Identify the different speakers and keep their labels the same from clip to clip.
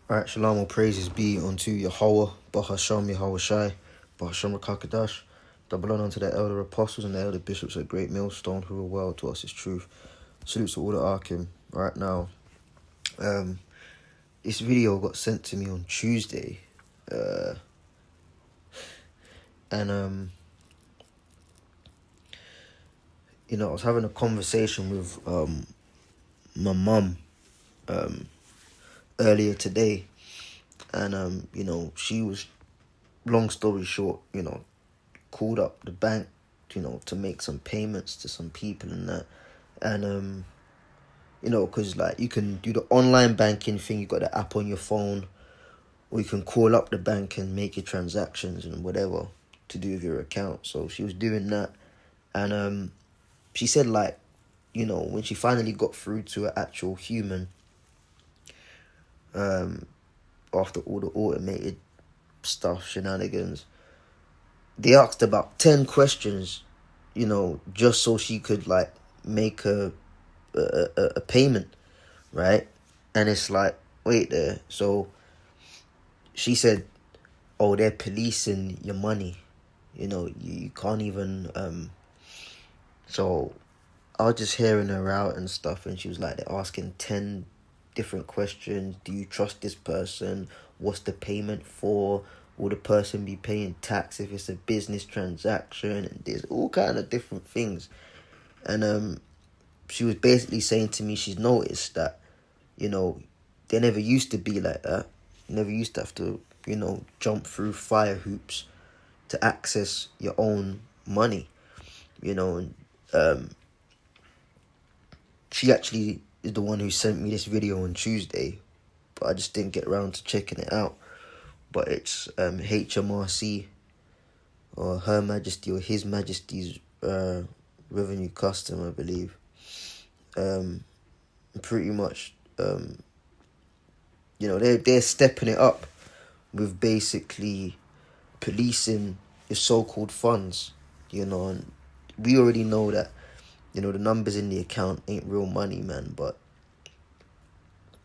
Speaker 1: Alright, shalom, all praises be unto Yahweh, Bahasham Yahweh Shai, Bahasham Rakakadash, double honor unto the elder apostles and the elder bishops at Great Millstone who are well to us is truth. Salutes to all the Arkim. Right now, this video got sent to me on Tuesday, and I was having a conversation with my mum earlier today, and she was, long story short, called up the bank, to make some payments to some people and that. And, because, like, you can do the online banking thing. You got the app on your phone, or you can call up the bank and make your transactions and whatever to do with your account. So she was doing that. And she said, like, when she finally got through to an actual human, after all the automated stuff, shenanigans, they asked about 10 questions, just so she could, like, make a payment, right? And it's like, wait there. So she said, oh, they're policing your money. You can't even... So I was just hearing her out and stuff, and she was like, they're asking 10 different questions. Do you trust this person? What's the payment for? Will the person be paying tax if it's a business transaction? And there's all kind of different things. And she was basically saying to me she's noticed that, they never used to be like that. You never used to have to, jump through fire hoops to access your own money, and she actually is the one who sent me this video on Tuesday, but I just didn't get around to checking it out. But it's Hmrc, or Her Majesty, or His Majesty's Revenue Custom, I believe. Pretty much, they're stepping it up with basically policing your so-called funds, and we already know that, the numbers in the account ain't real money, man, but,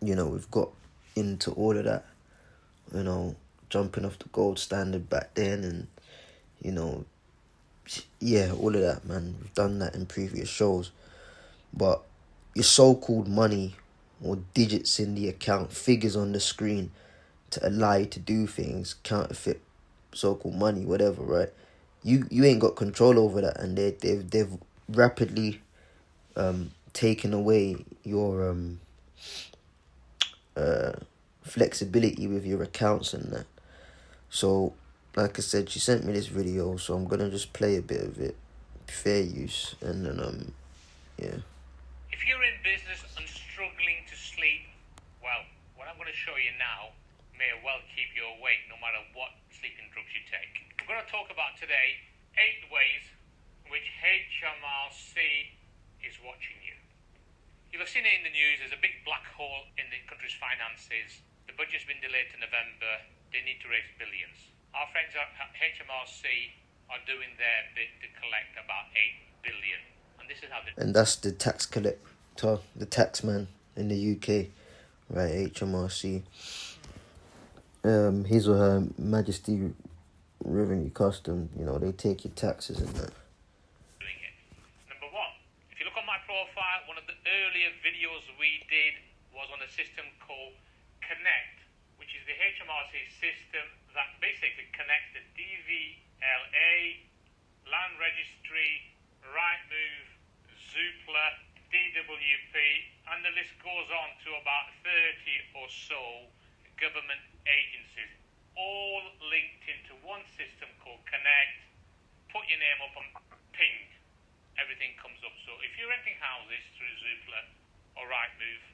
Speaker 1: we've got into all of that, jumping off the gold standard back then, and, all of that, man. We've done that in previous shows, but your so-called money, or digits in the account, figures on the screen to allow you to do things, counterfeit so-called money, whatever, right? You ain't got control over that, and they've rapidly taken away your flexibility with your accounts and that. So, like I said, she sent me this video, so I'm gonna just play a bit of it, fair use, and then yeah.
Speaker 2: If you're in business and struggling to sleep, well, what I'm going to show you now may well keep you awake no matter what sleeping drugs you take. We're going to talk about today 8 ways in which Hmrc is watching you. You'll have seen it in the news. There's a big black hole in the country's finances. The budget's been delayed to November. They need to raise billions. Our friends at Hmrc are doing their bit to collect about 8 billion. And this is how
Speaker 1: and that's the tax collector, the tax man in the UK, right? Hmrc. His or Her Majesty Revenue Custom. They take your taxes and that.
Speaker 2: Doing it. Number 1, if you look on my profile, one of the earlier videos we did was on a system called Connect, which is the Hmrc system that basically connects the DVLA, Land Registry, Rightmove, Zoopla, DWP, and the list goes on to about 30 or so government agencies, all linked into one system called Connect. Put your name up and ping, everything comes up. So if you're renting houses through Zoopla or Rightmove,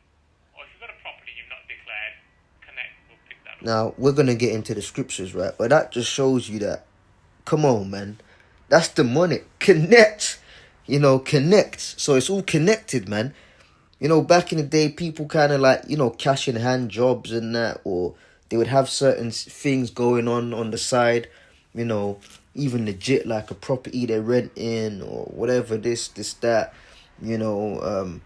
Speaker 2: or if you've got a property you've not declared, Connect will pick that up.
Speaker 1: Now, we're going to get into the scriptures, right? But that just shows you that, come on, man. That's demonic. Connect. Connect. So it's all connected, man. Back in the day, people kind of like, cash in hand jobs and that, or they would have certain things going on the side, even legit, like a property they're renting or whatever, this, that, or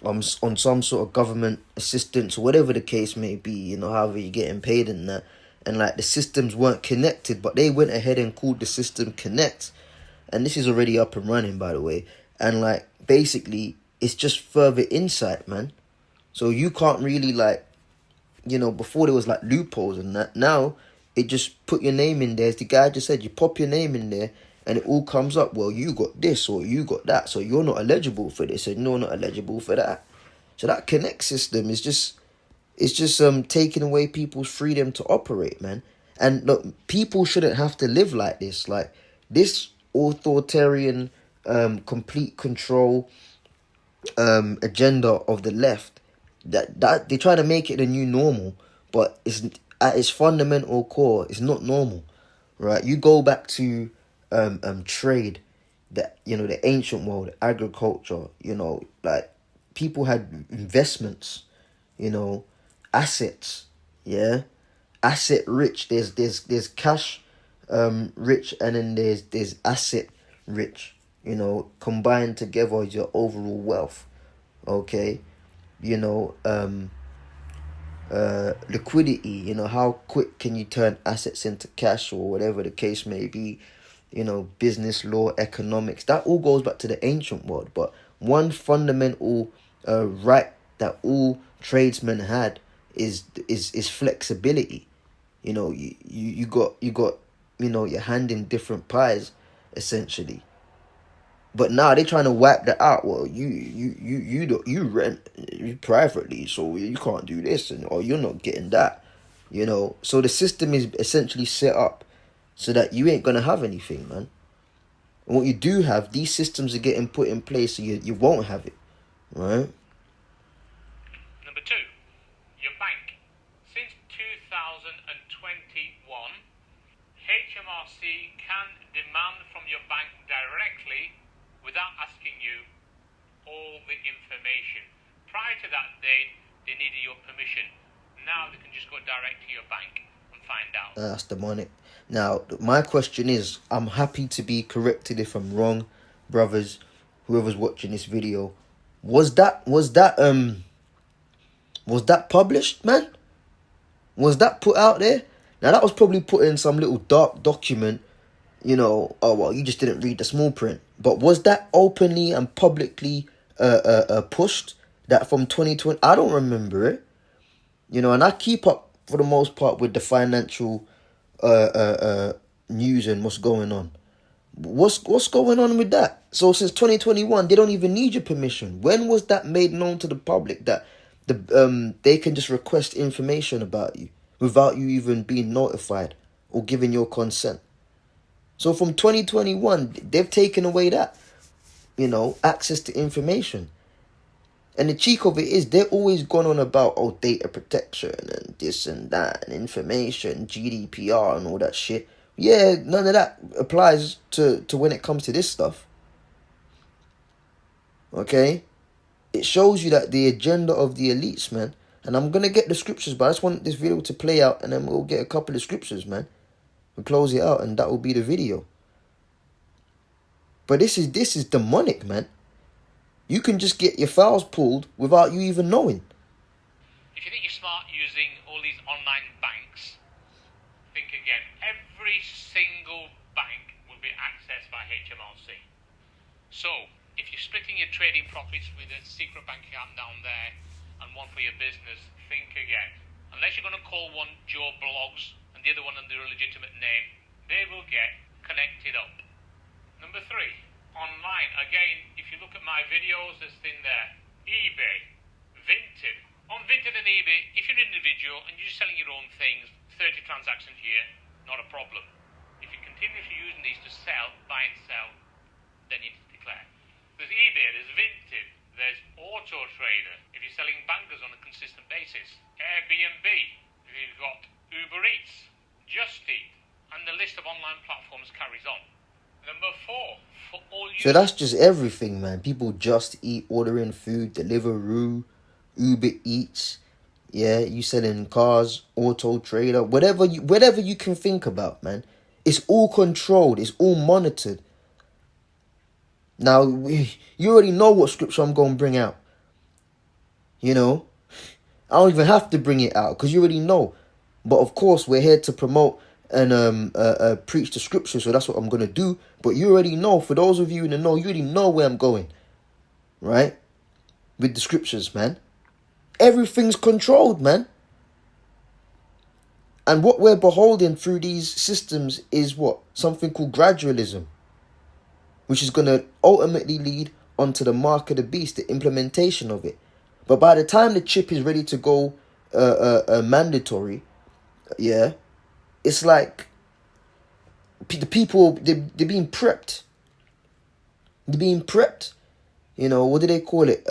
Speaker 1: on some sort of government assistance or whatever the case may be, you know, however you're getting paid and that, and like the systems weren't connected, but they went ahead and called the system Connect, and this is already up and running, by the way, and like basically it's just further insight, man. So you can't really like, you know, before there was like loopholes and that. Now it just put your name in there. As the guy just said, you pop your name in there and it all comes up. Well, you got this or you got that, so you're not eligible for this and you're not eligible for that. So that Connect system is just, it's just taking away people's freedom to operate, man. And look, people shouldn't have to live like this. Like this authoritarian, complete control agenda of the left, that they try to make it a new normal, but it's at its fundamental core, it's not normal, right? You go back to trade, that, you know, the ancient world, agriculture, you know, like people had investments, you know, assets, yeah, asset rich. There's cash rich, and then there's asset rich. You know, combined together is your overall wealth. Okay, you know, liquidity. You know, how quick can you turn assets into cash or whatever the case may be. You know, business law, economics. That all goes back to the ancient world. But one fundamental right that all tradesmen had is flexibility. You know, you got you know, your hand in different pies essentially. But now they're trying to wipe that out. Well, you rent privately, so you can't do this, and or you're not getting that. You know, so the system is essentially set up so that you ain't gonna have anything, man. And what you do have, these systems are getting put in place, so you won't have it, right?
Speaker 2: Number two, your bank. Since 2021, HMRC can demand from your bank directly without asking you all the information. Prior to that date, they needed your permission. Now they can just go direct to your bank and find out.
Speaker 1: That's demonic. Now, my question is, I'm happy to be corrected if I'm wrong, brothers, whoever's watching this video. Was that published, man? Was that put out there? Now, that was probably put in some little dark document, you know, oh, well, you just didn't read the small print. But was that openly and publicly pushed? That from 2020? I don't remember it. You know, and I keep up, for the most part, with the financial news and what's going on. What's going on with that? So since 2021, they don't even need your permission. When was that made known to the public that they can just request information about you without you even being notified or giving your consent? So from 2021, they've taken away that, you know, access to information. And the cheek of it is they're always going on about, oh, data protection and this and that and information, GDPR and all that shit. Yeah, none of that applies to when it comes to this stuff. Okay? It shows you that the agenda of the elites, man. And I'm going to get the scriptures, but I just want this video to play out and then we'll get a couple of scriptures, man. We'll close it out and that will be the video. But this is demonic, man. You can just get your files pulled without you even knowing.
Speaker 2: If you think you're smart using all these online banks, think again. Every single bank will be accessed by HMRC. So, if you're splitting your trading profits with a secret bank account down there and one for your business, think again. Unless you're going to call one Joe Blogs and the other one under a legitimate name, they will get connected up. Number three. Online, again, if you look at my videos, there's thing there. eBay, Vinted. On Vinted and eBay, if you're an individual and you're just selling your own things, 30 transactions a year, not a problem. If you're continuously using these to sell, buy and sell, then you need to declare. There's eBay, there's Vinted, there's Auto Trader, if you're selling bangers on a consistent basis. Airbnb, if you've got Uber Eats, Just Eat, and the list of online platforms carries on. Number four, for all you...
Speaker 1: So that's just everything, man. People Just Eat, ordering food, Deliveroo, Uber Eats. Yeah, you selling cars, Auto Trader, whatever you can think about, man. It's all controlled. It's all monitored. Now, you already know what scripture I'm going to bring out. You know, I don't even have to bring it out because you already know. But of course, we're here to promote and preach the scripture, so that's what I'm gonna do. But you already know. For those of you in the know, you already know where I'm going, right? With the scriptures, man. Everything's controlled, man. And what we're beholding through these systems is what? Something called gradualism, which is going to ultimately lead onto the mark of the beast, the implementation of it. But by the time the chip is ready to go mandatory, yeah, it's like the people, they're being prepped. They're being prepped. You know, what do they call it?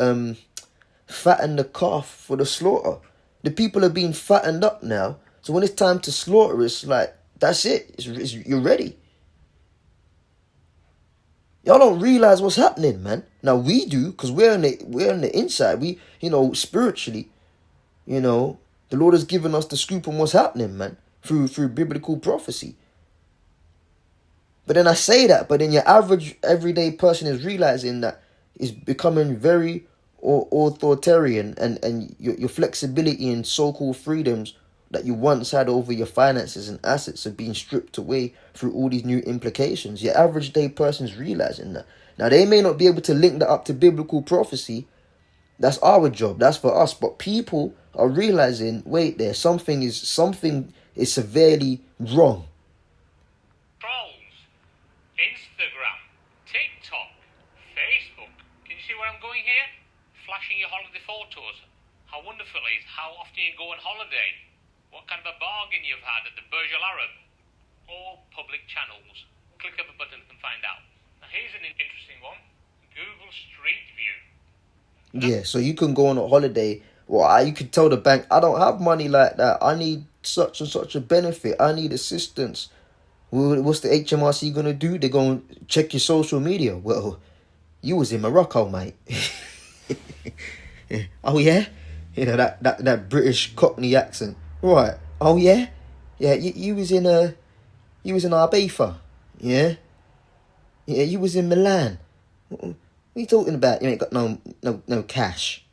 Speaker 1: Fatten the calf for the slaughter. The people are being fattened up now. So when it's time to slaughter, it's like, that's it. You're ready. Y'all don't realize what's happening, man. Now we do, because we're on the inside. We, spiritually, the Lord has given us the scoop on what's happening, man, through biblical prophecy. But then I say that, but then your average everyday person is realizing that it's becoming very authoritarian, and your flexibility and so-called freedoms that you once had over your finances and assets are being stripped away through all these new implications. Your average day person's realizing that. Now, they may not be able to link that up to biblical prophecy. That's our job. That's for us. But people are realizing, wait there, something is severely wrong.
Speaker 2: Trolls, Instagram, TikTok, Facebook. Can you see where I'm going here? Flashing your holiday photos. How wonderful it is. How often you go on holiday. What kind of a bargain you've had at the Burj Al Arab. All public channels. Click up a button and find out. Now here's an interesting one. Google Street View.
Speaker 1: Yeah, so you can go on a holiday. Well, you could tell the bank, I don't have money like that. I need such and such a benefit. I need assistance. What's the HMRC going to do? They're going to check your social media. Well, you was in Morocco, mate. Oh, yeah? That British Cockney accent. Right. Oh, yeah? Yeah, you was in Ibiza. Yeah? Yeah, you was in Milan. What are you talking about? You ain't got no cash.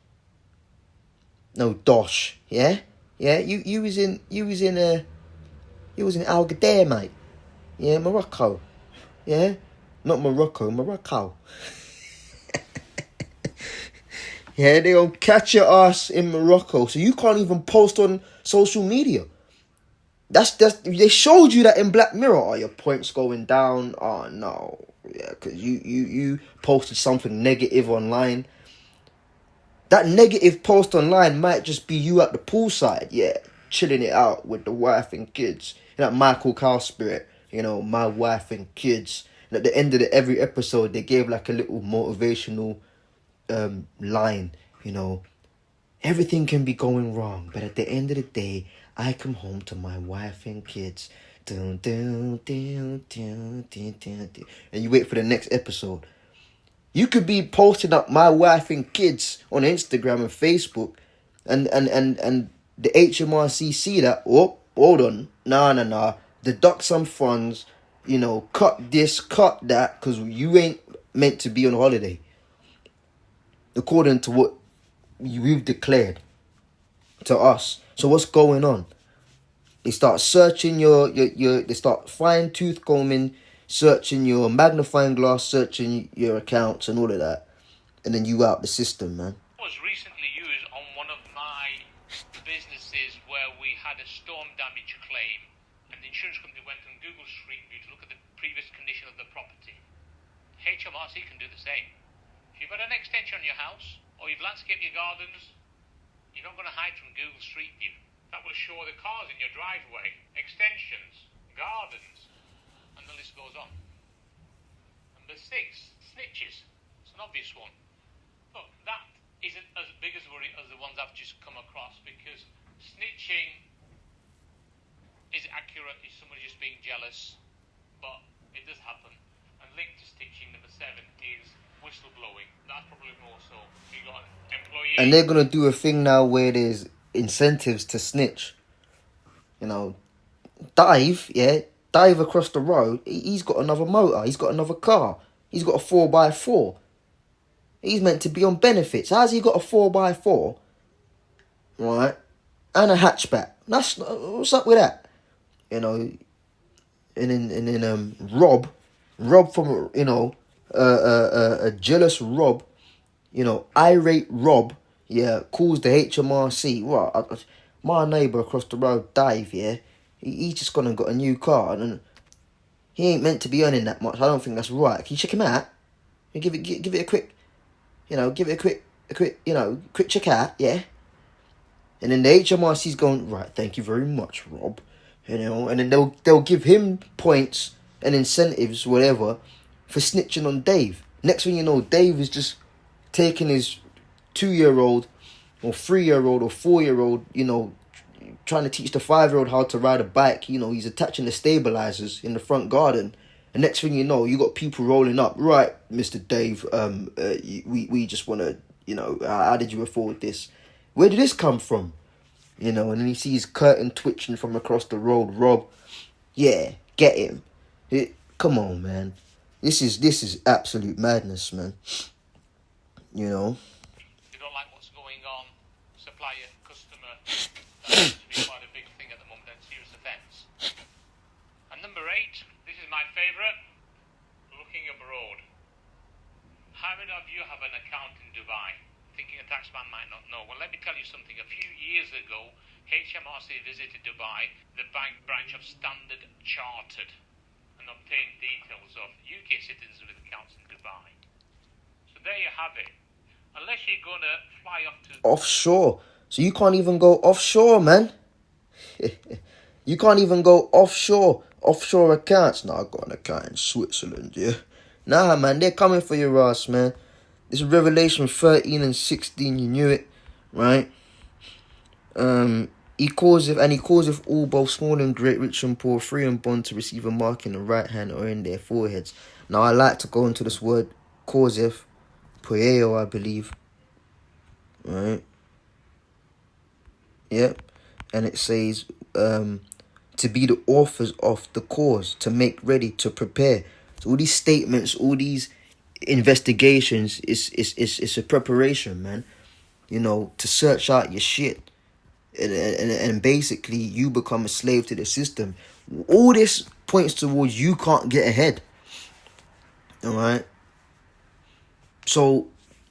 Speaker 1: No dosh. Yeah? Yeah, you was in Algeria, mate. Yeah, Morocco. Yeah? Not Morocco, Morocco. Yeah, they gonna catch your ass in Morocco. So you can't even post on social media. That's they showed you that in Black Mirror. Are your points going down? Oh no. Yeah, because you posted something negative online. That negative post online might just be you at the poolside, yeah, chilling it out with the wife and kids. That Michael Kyle spirit, my wife and kids. And at the end of every episode, they gave like a little motivational line, everything can be going wrong, but at the end of the day, I come home to my wife and kids. Dun, dun, dun, dun, dun, dun, dun. And you wait for the next episode. You could be posting up my wife and kids on Instagram and Facebook, and the HMRC see that. Oh, hold on, nah. Deduct some funds, cut this, cut that, because you ain't meant to be on holiday. According to what we've declared to us. So what's going on? They start searching they start fine-tooth combing, searching your magnifying glass, searching your accounts and all of that. And then you out the system, man.
Speaker 2: Was recently used on one of my businesses where we had a storm damage claim, and the insurance company went on Google Street View to look at the previous condition of the property. HMRC can do the same. If you've got an extension on your house, or you've landscaped your gardens, you're not going to hide from Google Street View. That will show the cars in your driveway, extensions, gardens, and the list goes on. Number 6, snitches. It's an obvious one. Look, that isn't as big as worry as the ones I've just come across, because snitching is accurate, is somebody just being jealous, but it does happen. And linked to snitching, number 7 is whistleblowing. That's probably more so. You got an employee,
Speaker 1: and they're gonna do a thing now where there's incentives to snitch. Dive across the road. He's got another motor. He's got another car. He's got a 4x4. He's meant to be on benefits. How's he got a 4x4 right? And a hatchback. What's up with that? You know, and then Rob from a jealous Rob, irate Rob, yeah, calls the HMRC. What? My neighbour across the road, Dave, yeah, he just gone and got a new car, and he ain't meant to be earning that much. I don't think that's right. Can you check him out? Give it a quick, give it a quick check out, yeah. And then the HMRC's going, right, thank you very much, Rob. And then they'll give him points and incentives, whatever, for snitching on Dave. Next thing you know, Dave is just taking his 2-year-old or 3-year-old or 4-year-old, trying to teach the 5-year-old how to ride a bike. He's attaching the stabilizers in the front garden. And next thing you know, you got people rolling up. Right, Mr. Dave, we just want to, how did you afford this? Where did this come from? And then he sees curtain twitching from across the road. Rob, yeah, get him. Come on, man. This is absolute madness, man.
Speaker 2: You don't like what's going on, supplier, customer. That seems to be quite a big thing at the moment, and serious offence. And number 8, this is my favourite, looking abroad. How many of you have an account in Dubai? Thinking a taxman might not know. Well, let me tell you something. A few years ago, Hmrc visited Dubai, the bank branch of Standard Chartered, and obtained details of UK citizens with accounts in Dubai. So there you have it. Unless you're going to fly off to...
Speaker 1: offshore. So you can't even go offshore, man. You can't even go offshore. Offshore accounts. No, I got an account in Switzerland, yeah. Nah, man, they're coming for your ass, man. This is Revelation 13 and 16, you knew it, right? He causeth all, both small and great, rich and poor, free and bond, to receive a mark in the right hand or in their foreheads. Now, I like to go into this word, causeth, poieo, I believe, right? Yep. And it says, to be the authors of the cause, to make ready, to prepare. So all these statements, all these investigations is a preparation, man. To search out your shit, and basically you become a slave to the system. All this points towards you can't get ahead. All right. So,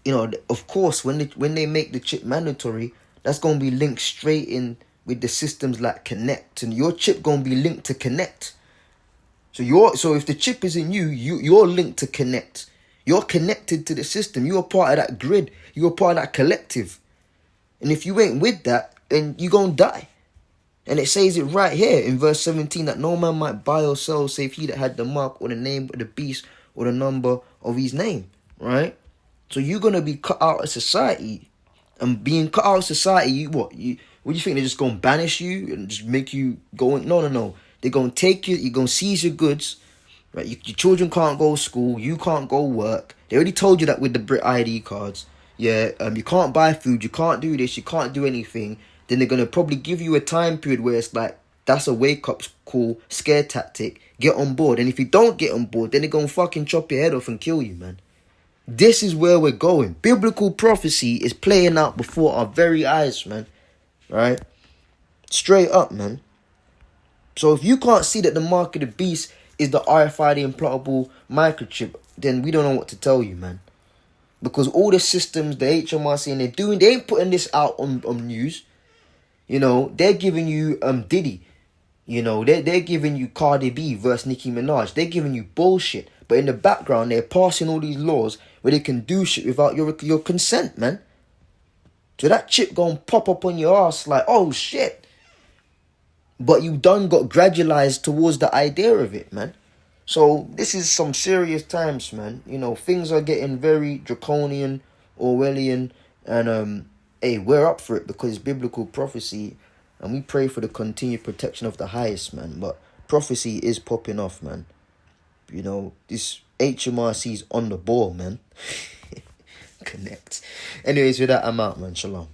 Speaker 1: of course, when they make the chip mandatory, that's gonna be linked straight in with the systems like Connect, and your chip gonna be linked to Connect. So if the chip is in you're linked to Connect. You're connected to the system. You're part of that grid. You're part of that collective. And if you ain't with that, then you're going to die. And it says it right here in verse 17, that no man might buy or sell save he that had the mark or the name of the beast or the number of his name. Right? So you're going to be cut out of society. And being cut out of society, what do you think? They're just going to banish you and just make you go? No. They're going to take you. You're going to seize your goods. Right, your children can't go to school. You can't go work. They already told you that with the Brit ID cards. Yeah, you can't buy food. You can't do this. You can't do anything. Then they're gonna probably give you a time period where it's like, that's a wake up call, scare tactic. Get on board. And if you don't get on board, then they're gonna fucking chop your head off and kill you, man. This is where we're going. Biblical prophecy is playing out before our very eyes, man. Right? Straight up, man. So if you can't see that the mark of the beast is the RFID implantable microchip, then we don't know what to tell you, man. Because all the systems, the HMRC, and they ain't putting this out on news. They're giving you Diddy. They're giving you Cardi B versus Nicki Minaj. They're giving you bullshit. But in the background, they're passing all these laws where they can do shit without your consent, man. So that chip gonna pop up on your ass like, oh shit. But you done got gradualized towards the idea of it, man. So this is some serious times, man. Things are getting very draconian, Orwellian, and hey, we're up for it because it's biblical prophecy, and we pray for the continued protection of the highest, man. But prophecy is popping off, man. This HMRC is on the ball, man. Connect. Anyways, with that, I'm out, man. Shalom.